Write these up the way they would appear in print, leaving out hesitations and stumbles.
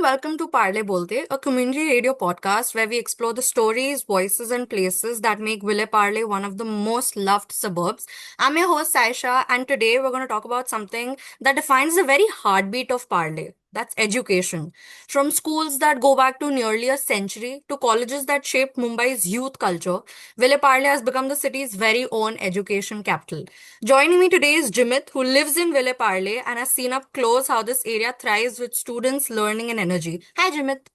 welcome to Parle Bolte, a community radio podcast where we explore the stories, voices, and places that make Vile Parle one of the most loved suburbs. I'm your host, Saesha, and today we're going to talk about something that defines the very heartbeat of Parle. That's education. From schools that go back to nearly a century to colleges that shaped Mumbai's youth culture, Vile Parle has become the city's very own education capital. Joining me today is Jimit, who lives in Vile Parle and has seen up close how this area thrives with students, learning, and energy. Hi, Jimit.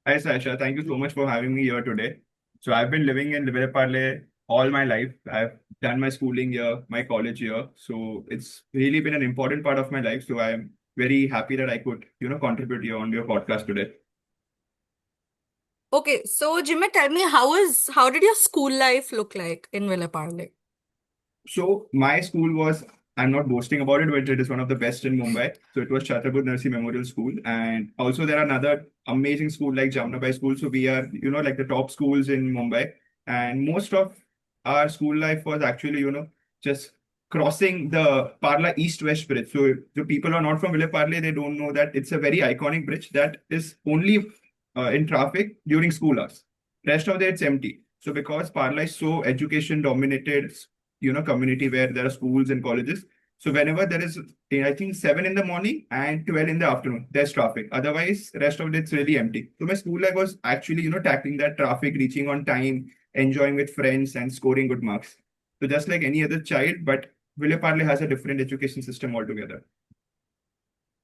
Hi, Saesha. Thank you so much for having me here today. So I've been living in Vile Parle all my life. I've done my schooling here, my college here. So it's really been an important part of my life. So I'm very happy that I could, contribute here on your podcast today. Okay, so Jimit, tell me how did your school life look like in Vile Parle? So my school was, I'm not boasting about it, but it is one of the best in Mumbai. So it was Chhatrapur Narsee Memorial School. And also there are another amazing school like Jamnabai School. So we are, like the top schools in Mumbai. And most of our school life was actually, just crossing the Parla East-West Bridge. So the people who are not from Vile Parle, they don't know that it's a very iconic bridge that is only in traffic during school hours. Rest of the day, it's empty. So because Parla is so education dominated, community where there are schools and colleges. So whenever there is, I think 7 in the morning and 12 in the afternoon, there's traffic. Otherwise, rest of it, it's really empty. So my school life was actually, tackling that traffic, reaching on time, enjoying with friends and scoring good marks. So just like any other child, but Vile Parle has a different education system altogether.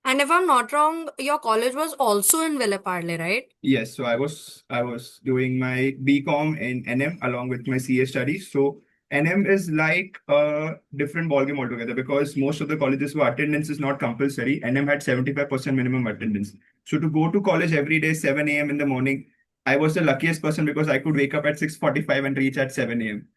And if I'm not wrong, your college was also in Vile Parle, right? Yes, so I was doing my BCom in NM along with my CA studies. So NM is like a different ballgame altogether because most of the colleges where attendance is not compulsory. NM had 75% minimum attendance. So to go to college every day, 7 a.m. in the morning, I was the luckiest person because I could wake up at 6:45 and reach at 7 a.m.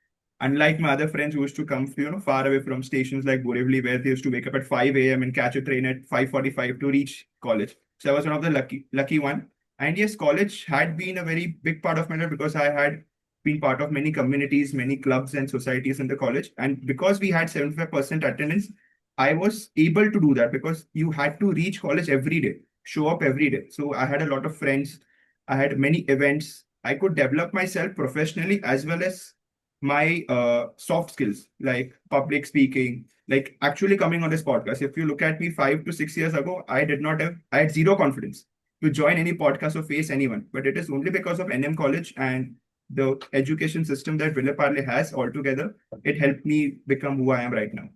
Unlike my other friends who used to come, far away from stations like Borivali, where they used to wake up at 5 a.m. and catch a train at 5:45 to reach college. So I was one of the lucky one. And yes, college had been a very big part of my life because I had been part of many communities, many clubs and societies in the college. And because we had 75% attendance, I was able to do that because you had to reach college every day, show up every day. So I had a lot of friends. I had many events. I could develop myself professionally as well as my soft skills like public speaking, like actually coming on this podcast. If you look at me 5 to 6 years ago, I did not have, I had zero confidence to join any podcast or face anyone. But it is only because of NM College and the education system that Vile Parle has altogether. It helped me become who I am right now.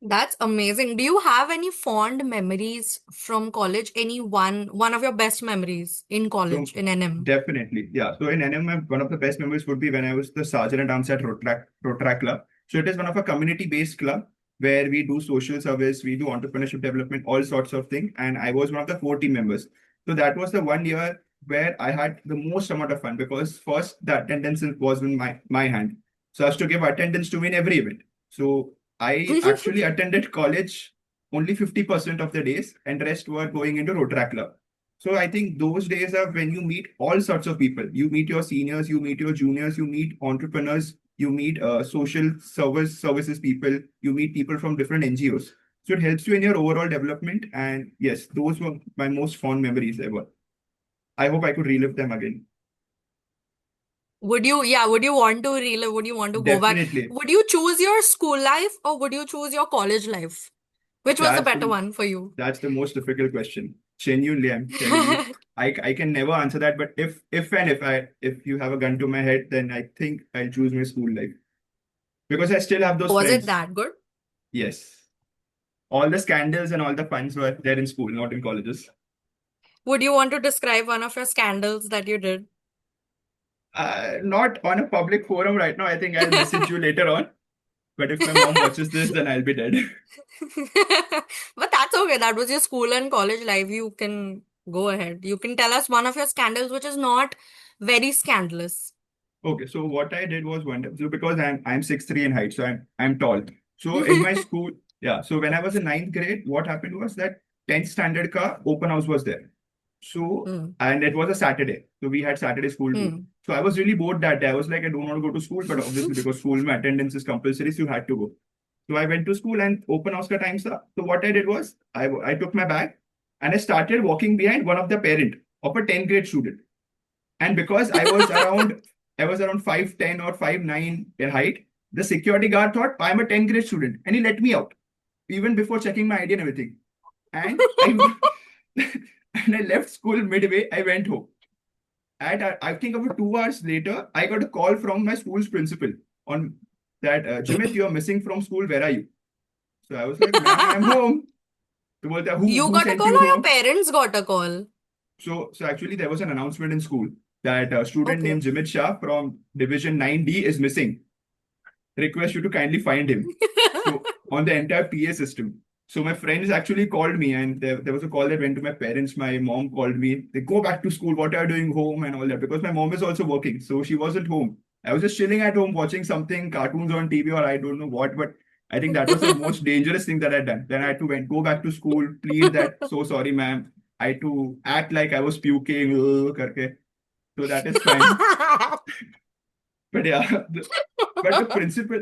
That's amazing. Do you have any fond memories from college? Any one of your best memories in So college in NM? definitely, yeah. So in NM, one of the best memories would be when I was the sergeant at arms at Rotaract Club. So it is one of a community-based club where we do social service, we do entrepreneurship development, all sorts of things. And I was one of the 4 team members. So that was the one year where I had the most amount of fun because first the attendance was in my hand. So I was to give attendance to me in every event. So I actually attended college only 50% of the days, and rest were going into Rotaract Club. So I think those days are when you meet all sorts of people. You meet your seniors, you meet your juniors, you meet entrepreneurs, you meet social services people, you meet people from different NGOs. So it helps you in your overall development. And yes, those were my most fond memories ever. I hope I could relive them again. Would you want to relive? Would you want to go back? Definitely. Would you choose your school life or would you choose your college life? Which was the That's better the one for you? that's the most difficult question. Genuinely, I'm telling you. I can never answer that. But if you have a gun to my head, then I think I'll choose my school life. Because I still have those Was it friends. that good? Yes. All the scandals and all the puns were there in school, not in colleges. Would you want to describe one of your scandals that you did? Not on a public forum right now. I think I'll message you later on. But if my mom watches this, then I'll be dead. But that's okay. That was your school and college life. You can go ahead. You can tell us one of your scandals, which is not very scandalous. Okay, so what I did was one day, so because I'm 6'3" in height, so I'm tall. So in my school, yeah. So when I was in ninth grade, what happened was that 10th standard ka open house was there. So Hmm. and it was a Saturday. So we had Saturday school too. Hmm. So I was really bored that day. I was like, I don't want to go to school, but obviously because school my attendance is compulsory, so you had to go. So I went to school and open house ka time sa. So what I did was I took my bag and I started walking behind one of the parent of a 10th grade student. And because I was around 5'10" or 5'9" in height, the security guard thought I'm a 10th grade student and he let me out even before checking my ID and everything. And I and I left school midway. I went home. And I think about 2 hours later, I got a call from my school's principal on that, Jimit, you're missing from school. Where are you? So I was like, ma'am, I'm home. So बोलता है, You who got a sent call you or your home? parents got a call? So actually there was an announcement in school that a student Okay. named Jimit Shah from Division 9D is missing. Request you to kindly find him. So on the entire PA system. So my friends actually called me, and there was a call that went to my parents. My mom called me. They go back to school. What are you doing home and all that? Because my mom is also working, so she wasn't home. I was just chilling at home watching something, cartoons on TV, or I don't know what. But I think that was the most dangerous thing that I'd done. Then I had to go back to school, plead that so sorry, ma'am. I had to act like I was puking, करके. So that is fine. But yeah, but the principal,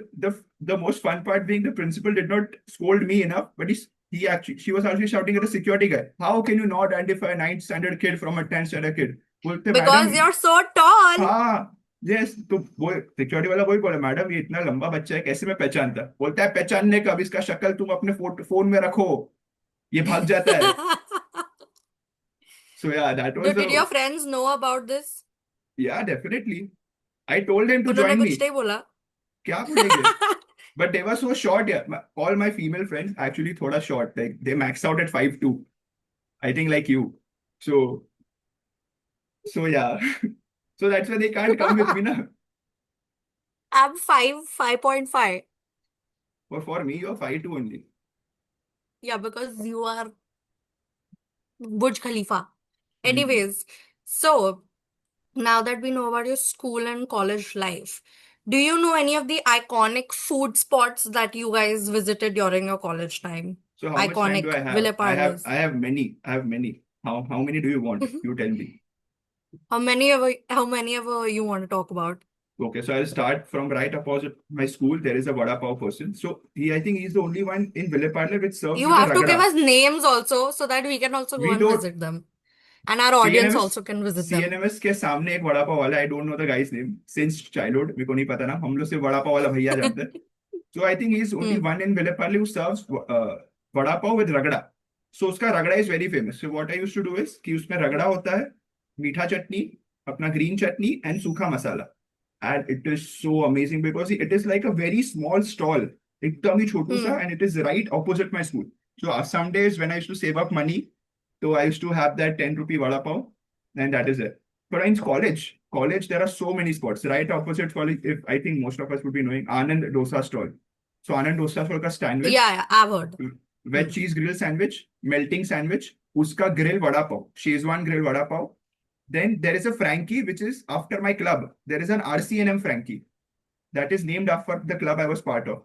the most fun part being the principal did not scold me enough, but she was actually shouting at the security guy. How can you not identify a 9th standard kid from a 10th standard kid? बोलते Because madam, you're so tall. हाँ, yes, तो वो security वाला वही बोला, madam ये इतना लंबा बच्चा है कैसे मैं पहचानता? बोलता है पहचानने का, अब इसका शक्ल तुम अपने फोन में रखो, ये भाग जाता है. So yeah, that was Did a, your friends know about this? yeah, definitely. I told them to उन्होंने join कुछ me. नहीं बोला? क्या बोलेंगे? But they were so short. Yeah. All my female friends actually thoda short. Like they maxed out at 5'2". I think like you. So yeah. So that's why they can't come with me now. I'm 5.5. But for me, you're 5'2" only. Yeah, because you are Burj Khalifa. Hmm. Anyways, so now that we know about your school and college life, do you know any of the iconic food spots that you guys visited during your college time? So how much time do Iconic I have? Vile Parles. I have many. I have many. How many do you want? You tell me. How many ever you want to talk about? Okay, so I'll start from right opposite my school. There is a vada pav person. So I think he's the only one in Vile Parle which serves You with a have to give ragda. us names also so that we can also go We and don't. visit them. And our audience सीएनएमएस also can visit them. सीएनएमएस के सामने एक वड़ा पाव वाला, I don't know the guys name since childhood, मेरे को नहीं पता ना, हम लोग सिर्फ वड़ा पाव वाला भैया जानते हैं. So I think he's only Hmm. one in Vileparle who serves vada pav with ragda. So उसका रगड़ा is very famous. So what I used to do is कि उसमें रगड़ा होता है, मीठा चटनी, अपना ग्रीन चटनी एंड सूखा मसाला. And it is so amazing because it is like a very small stall. एकदम ही छोटू सा, Hmm. and it is right opposite my school. So some days when I used to save up money, so I used to have that 10 rupee vada pav, and that is it. But in college there are so many spots. Right opposite college, if I think most of us would be knowing Anand Dosa stall. So Anand Dosa stall का sandwich, Yeah, yeah, I've heard. veg Hmm. cheese grill sandwich, melting sandwich, उसका grill vada pav, Shezwan grill vada pav. Then there is a Frankie, which is after my club. There is an RCNM Frankie that is named after the club I was part of.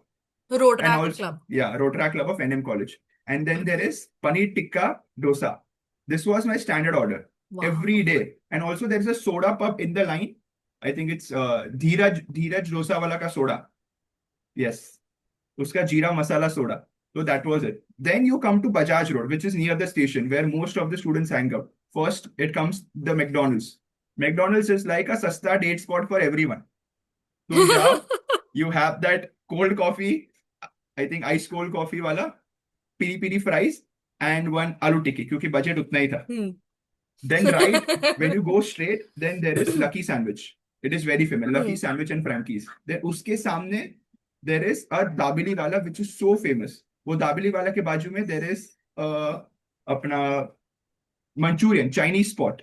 Road And Track also, Club. yeah, Rotary Club of NM College. And then there is Paneer Tikka Dosa. This was my standard order every Wow. day. And also there's a soda pub in the line. I think it's Dheeraj Dosa wala ka soda. Yes. Uska jeera masala soda. So that was it. Then you come to Bajaj Road, which is near the station where most of the students hang out. First, it comes the McDonald's. McDonald's is like a sasta date spot for everyone. तुम जाओ, you have that cold coffee, I think ice cold coffee वाला, piri piri fries, and one aloo tikki, क्योंकि budget उतना ही था. Hmm. Then right when you go straight, then there is Lucky Sandwich. It is very famous. Lucky Hmm. Sandwich and Frankie's. Then उसके सामने there is a dabeli वाला which is so famous. वो दाबेली वाला के बाजू में there is अपना Manchurian Chinese spot.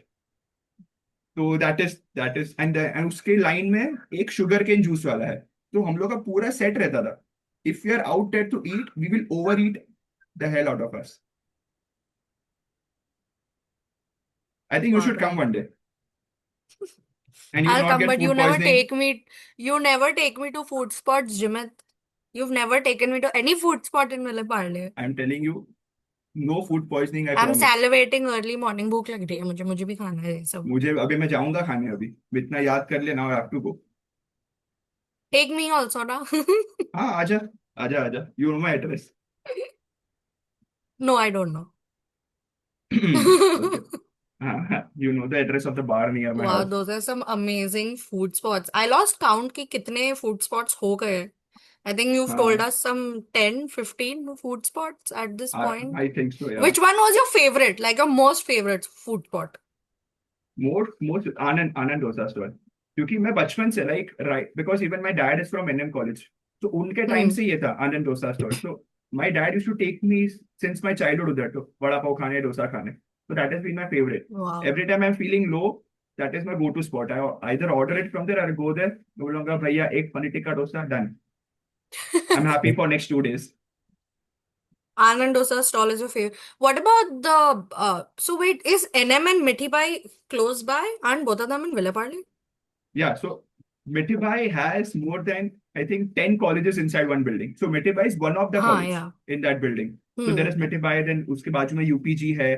तो दैट इज एंड उसके लाइन में एक शुगर केन जूस वाला है. तो हम लोग का पूरा सेट रहता था. If you are out there to eat, we will over eat the hell out of us. I think you All should come right. One day and you will I'll not come, get but food poisoning. you never take me to food spots, Jimit. You've never taken me to any food spot in Vile Parle. I'm telling you, no food poisoning, I I'm promise. salivating early morning. भूख लग रही है मुझे भी खाना है ये सब. मुझे अभी मैं जाऊंगा खाने. अभी इतना याद कर लेना और to go. Take me also, na? हाँ, आजा, आजा आजा, you know my address. No, I don't know. Okay. You know the address of the bar near my Wow, house. those are some amazing food spots. I lost count कि कितने food spots हो गए. I think you've told हाँ, us some 10, 15 food spots at this point. I think so, yeah. Which one was your favorite? Like your most favorite food spot? Most Anand dosa stall, क्योंकि मैं बचपन से like right because even my dad is from NM college, तो उनके time Hmm. से ये था Anand dosa stall. So my dad used to take me since my childhood उधर तो वड़ा पाव खाने, डोसा खाने. So that has been my favorite. Wow. Every time I'm feeling low, that is my go-to spot. I either order it from there or go there. मैं बोलूंगा भैया एक paneer tikka dosa done. I'm happy for next 2 days. Anand dosa stall is your favorite. What about so wait, is NM and Mithi Bai close by? Aren't both of them in Vile Parle? Yeah, so Mitibai has more than, I think, 10 colleges inside one building. So Mitibai is one of the हाँ, college yeah. in that building. So there Hmm. is Mitibai, then उसके बाजू में UPG है,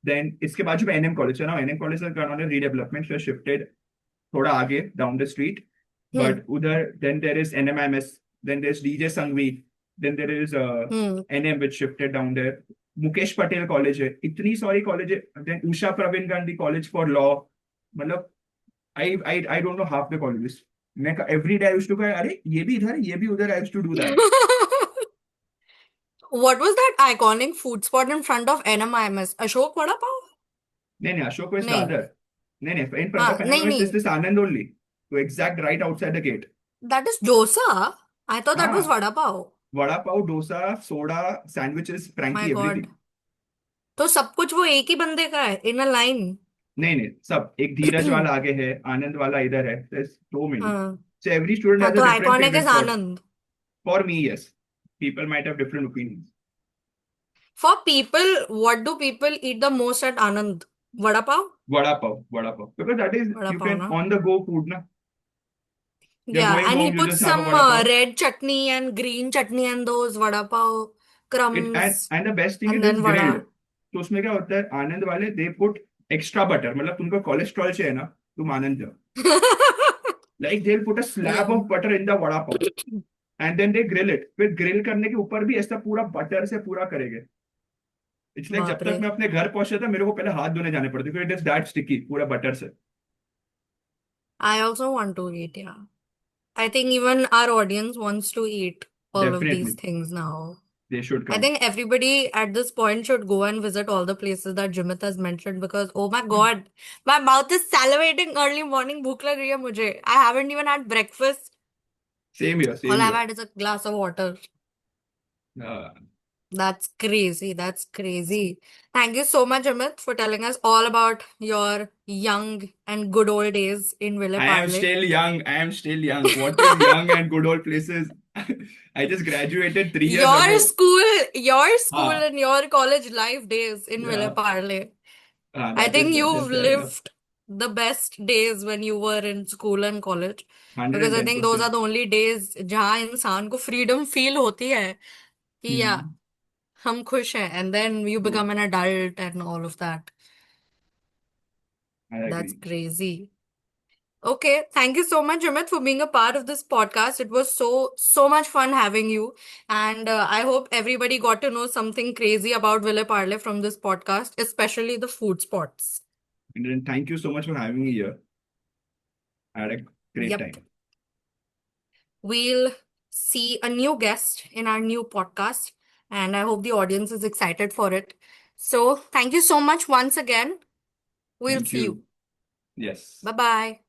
then इसके बाजू में NM college है ना. NM college का उन्होंने redevelopment से shifted थोड़ा आगे down the street. Hmm. But उधर then there is NMIMS, then there's DJ Sangvi, then there is Hmm. NM which shifted down there. Mukesh Patel college है, इतनी सारी कॉलेज है. Then Usha Pravin Gandhi college for law. मतलब I don't know half the colleges. मैं every day I used to go, अरे ये भी इधर ये भी उधर. I used to do that. What was that iconic food spot in front of NMIMS? Ashok Vada Pav? नहीं नहीं, Ashok was the नहीं. other. नहीं नहीं, in front हाँ, of नहीं NMMS is नहीं. this Anand only. So exact right outside the gate. That is dosa. I thought that was हाँ, Vada Pav. Vada pav, dosa, soda, sandwiches, My frankie, God. everything. तो सब कुछ वो एक ही बंदे का है इन अ लाइन. नहीं नहीं, सब एक धीरज वाला आगे है, आनंद वाला इधर है. There's so many. हाँ. So every student हाँ has तो a different iconic favorite is spot. Anand. For me, yes. People might have different opinions. For people, what do people eat the most at Anand? Vada pav? Vada pav, vada pav. Because that is, Vada you pav, can na? on the go food na. You're Yeah, going and he home, you puts just have a some vada pav. red chutney and green chutney and those vada pav It crumbs and the best thing and is it's then grilled. vada. तो उसमें क्या होता है, आनंद वाले they put extra butter. मतलब तुमको cholesterol चाहिए ना, तुम आनंद जाओ. Like they put a slab Yeah, of butter in the vada pav and then they grill it. फिर ग्रिल करने के ऊपर भी ऐसा पूरा बटर से पूरा करेंगे. इट्स लाइक जब बाप तक रे. मैं अपने घर पहुंचा था मेरे को पहले हाथ धोने जाने पड़ते क्योंकि इट इज दैट स्टिकी पूरा बटर से. I also want to eat, yeah. I think even our audience wants to eat all of these definitely things now. They should I come. think everybody at this point should go and visit all the places that Jimit has mentioned because oh my God, my mouth is salivating early morning. भूख लग रही है मुझे. I haven't even had breakfast. Same year, All same I've year. had is a glass of water. That's crazy. That's crazy. Thank you so much, Amit, for telling us all about your young and good old days in Vile I am Parle. still young. I am still young. What is young and good old places? I just graduated 3 years Your ago. school, your school Ah, and your college life days in Vile yeah. Parle. I That is think that is you've fair enough. lived the best days when you were in school and college. Because I think those are 110%. the only days जहाँ इंसान को freedom feel होती है कि yeah, Hmm. हम खुश हैं and then you True. become an adult and all of that. I That's agree. crazy. Okay, thank you so much, Jimit, for being a part of this podcast. It was so much fun having you, and I hope everybody got to know something crazy about Vile Parle from this podcast, especially the food spots. And then thank you so much for having me here. I had a great Yep, time. we'll see a new guest in our new podcast, and I hope the audience is excited for it. So, thank you so much once again. We'll Thank see you. you. Yes. Bye bye.